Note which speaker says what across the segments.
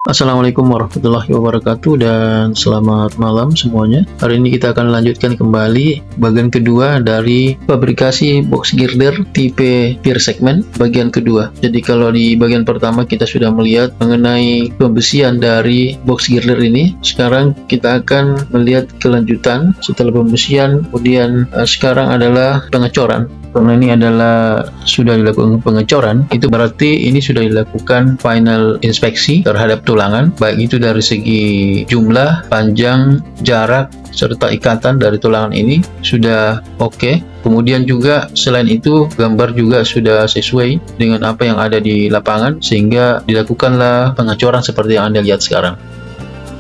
Speaker 1: Assalamualaikum warahmatullahi wabarakatuh dan selamat malam semuanya. Hari ini kita akan lanjutkan kembali bagian kedua dari fabrikasi box girder tipe pier segment bagian kedua. Jadi kalau di bagian pertama kita sudah melihat mengenai pembesian dari box girder ini. Sekarang kita akan melihat kelanjutan setelah pembesian, kemudian sekarang adalah pengecoran. Karena ini adalah sudah dilakukan pengecoran, itu berarti ini sudah dilakukan final inspeksi terhadap tulangan, baik itu dari segi jumlah, panjang, jarak, serta ikatan dari tulangan ini sudah oke. Kemudian juga selain itu gambar juga sudah sesuai dengan apa yang ada di lapangan, sehingga dilakukanlah pengecoran seperti yang Anda lihat sekarang.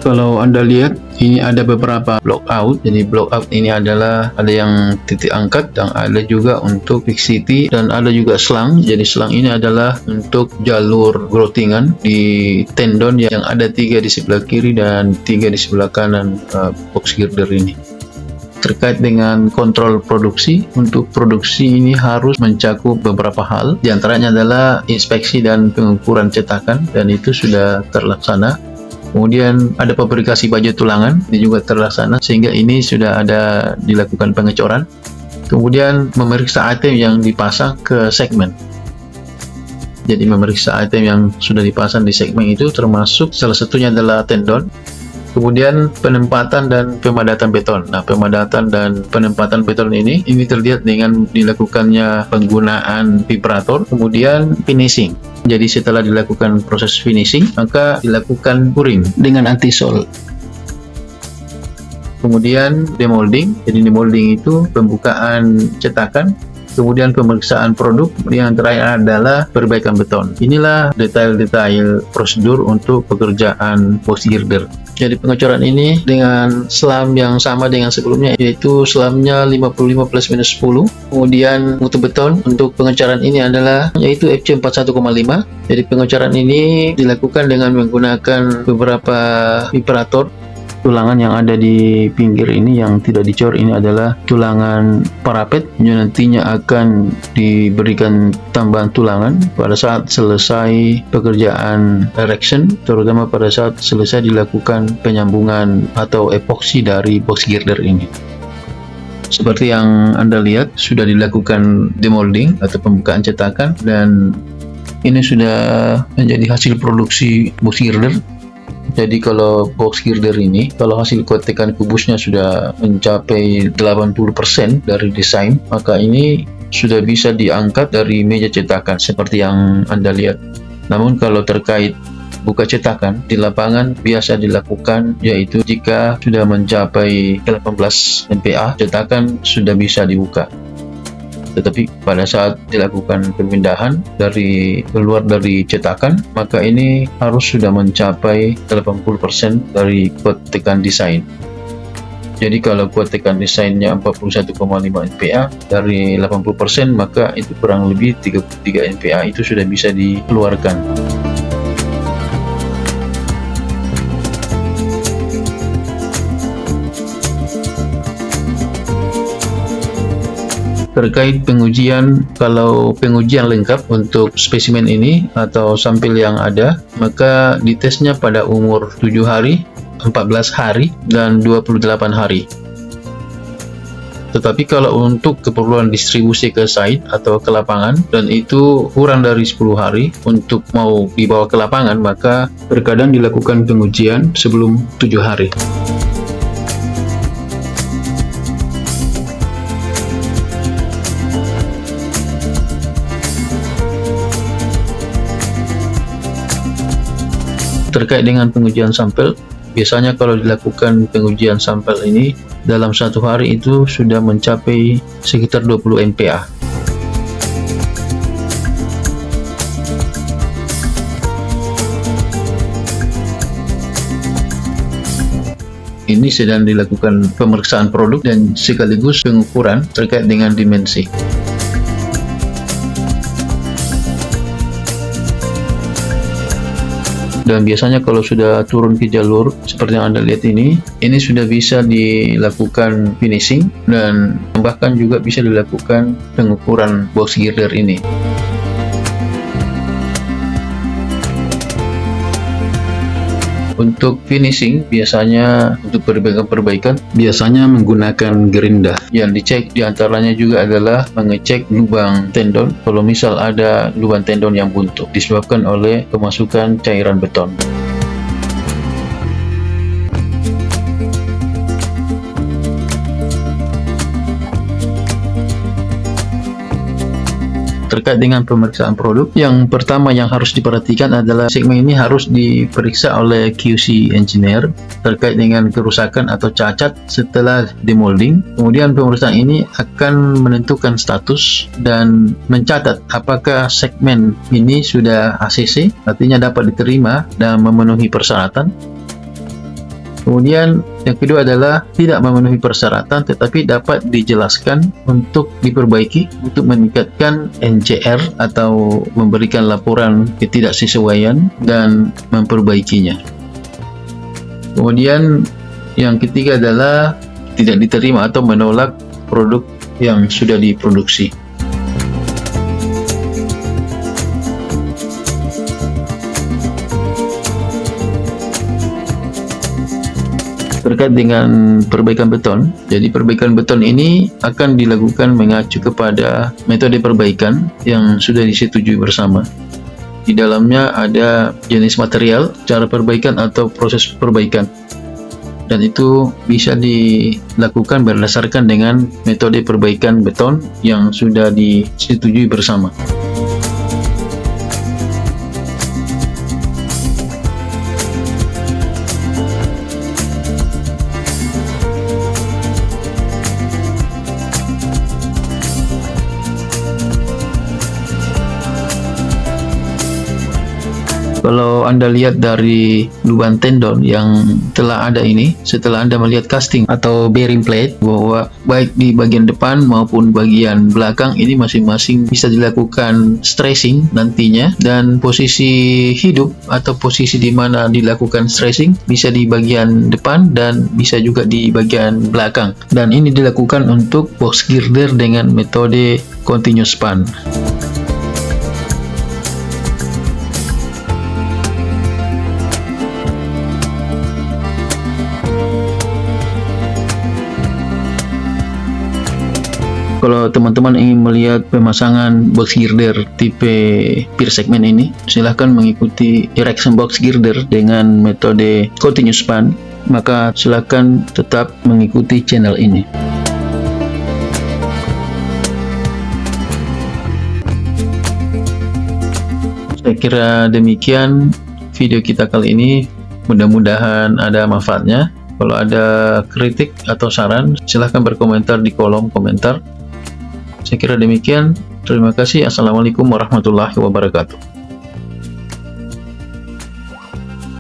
Speaker 1: Kalau Anda lihat, ini ada beberapa block out. Jadi block out ini adalah ada yang titik angkat dan ada juga untuk fixity dan ada juga selang. Jadi selang ini adalah untuk jalur groutingan di tendon yang ada 3 di sebelah kiri dan 3 di sebelah kanan box girder ini. Terkait dengan kontrol produksi, untuk produksi ini harus mencakup beberapa hal. Di antaranya adalah inspeksi dan pengukuran cetakan, dan itu sudah terlaksana. Kemudian ada fabrikasi baja tulangan, ini juga terlaksana, sehingga ini sudah ada dilakukan pengecoran. Kemudian memeriksa item yang dipasang ke segmen. Jadi memeriksa item yang sudah dipasang di segmen itu termasuk salah satunya adalah tendon. Kemudian penempatan dan pemadatan beton. Nah, pemadatan dan penempatan beton ini terlihat dengan dilakukannya penggunaan vibrator, kemudian finishing. Jadi setelah dilakukan proses finishing, maka dilakukan curing dengan antisol. Kemudian demolding. Jadi demolding itu pembukaan cetakan, kemudian pemeriksaan produk, yang terakhir adalah perbaikan beton. Inilah detail-detail prosedur untuk pekerjaan box girder. Jadi pengecoran ini dengan selam yang sama dengan sebelumnya, yaitu selamnya 55 plus minus 10. Kemudian mutu beton untuk pengecoran ini adalah yaitu FC 41,5. Jadi pengecoran ini dilakukan dengan menggunakan beberapa vibrator. Tulangan yang ada di pinggir ini yang tidak dicor ini adalah tulangan parapet yang nantinya akan diberikan tambahan tulangan pada saat selesai pekerjaan erection, terutama pada saat selesai dilakukan penyambungan atau epoksi dari box girder ini. Seperti yang Anda lihat, sudah dilakukan demolding atau pembukaan cetakan, dan ini sudah menjadi hasil produksi box girder. Jadi kalau box girder ini, kalau hasil kotekan kubusnya sudah mencapai 80% dari desain, maka ini sudah bisa diangkat dari meja cetakan seperti yang Anda lihat. Namun kalau terkait buka cetakan di lapangan biasa dilakukan, yaitu jika sudah mencapai 18 MPa, cetakan sudah bisa dibuka. Tetapi pada saat dilakukan pemindahan dari keluar dari cetakan, maka ini harus sudah mencapai 80% dari kuat tekan desain. Jadi kalau kuat tekan desainnya 41,5 MPa dari 80%, maka itu kurang lebih 33 MPa itu sudah bisa dikeluarkan. Terkait pengujian, kalau pengujian lengkap untuk spesimen ini atau sampel yang ada, maka ditesnya pada umur 7 hari, 14 hari, dan 28 hari. Tetapi kalau untuk keperluan distribusi ke site atau ke lapangan, dan itu kurang dari 10 hari untuk mau dibawa ke lapangan, maka terkadang dilakukan pengujian sebelum 7 hari. Terkait dengan pengujian sampel, biasanya kalau dilakukan pengujian sampel ini dalam 1 hari itu sudah mencapai sekitar 20 MPa. Ini sedang dilakukan pemeriksaan produk dan sekaligus pengukuran terkait dengan dimensi. Dan biasanya kalau sudah turun ke jalur seperti yang Anda lihat ini sudah bisa dilakukan finishing, dan bahkan juga bisa dilakukan pengukuran box girder ini. Untuk finishing, biasanya untuk perbaikan-perbaikan biasanya menggunakan gerinda. Yang dicek diantaranya juga adalah mengecek lubang tendon. Kalau misal ada lubang tendon yang buntu disebabkan oleh kemasukan cairan beton. Terkait dengan pemeriksaan produk, yang pertama yang harus diperhatikan adalah segmen ini harus diperiksa oleh QC engineer terkait dengan kerusakan atau cacat setelah demolding. Kemudian pemeriksaan ini akan menentukan status dan mencatat apakah segmen ini sudah ACC, artinya dapat diterima dan memenuhi persyaratan. Kemudian yang kedua adalah tidak memenuhi persyaratan tetapi dapat dijelaskan untuk diperbaiki untuk meningkatkan NCR atau memberikan laporan ketidaksesuaian dan memperbaikinya. Kemudian yang ketiga adalah tidak diterima atau menolak produk yang sudah diproduksi. Terkait dengan perbaikan beton, jadi perbaikan beton ini akan dilakukan mengacu kepada metode perbaikan yang sudah disetujui bersama. Di dalamnya ada jenis material, cara perbaikan atau proses perbaikan, dan itu bisa dilakukan berdasarkan dengan metode perbaikan beton yang sudah disetujui bersama. Kalau Anda lihat dari lubang tendon yang telah ada ini, setelah Anda melihat casting atau bearing plate, bahwa baik di bagian depan maupun bagian belakang ini masing-masing bisa dilakukan stressing nantinya, dan posisi hidup atau posisi di mana dilakukan stressing bisa di bagian depan dan bisa juga di bagian belakang. Dan ini dilakukan untuk box girder dengan metode continuous span. Kalau teman-teman ingin melihat pemasangan box girder tipe pier segment ini, silahkan mengikuti erection box girder dengan metode continuous span, maka silahkan tetap mengikuti channel ini. Saya kira demikian video kita kali ini, mudah-mudahan ada manfaatnya. Kalau ada kritik atau saran, silahkan berkomentar di kolom komentar. Saya kira demikian. Terima kasih. Assalamualaikum warahmatullahi wabarakatuh.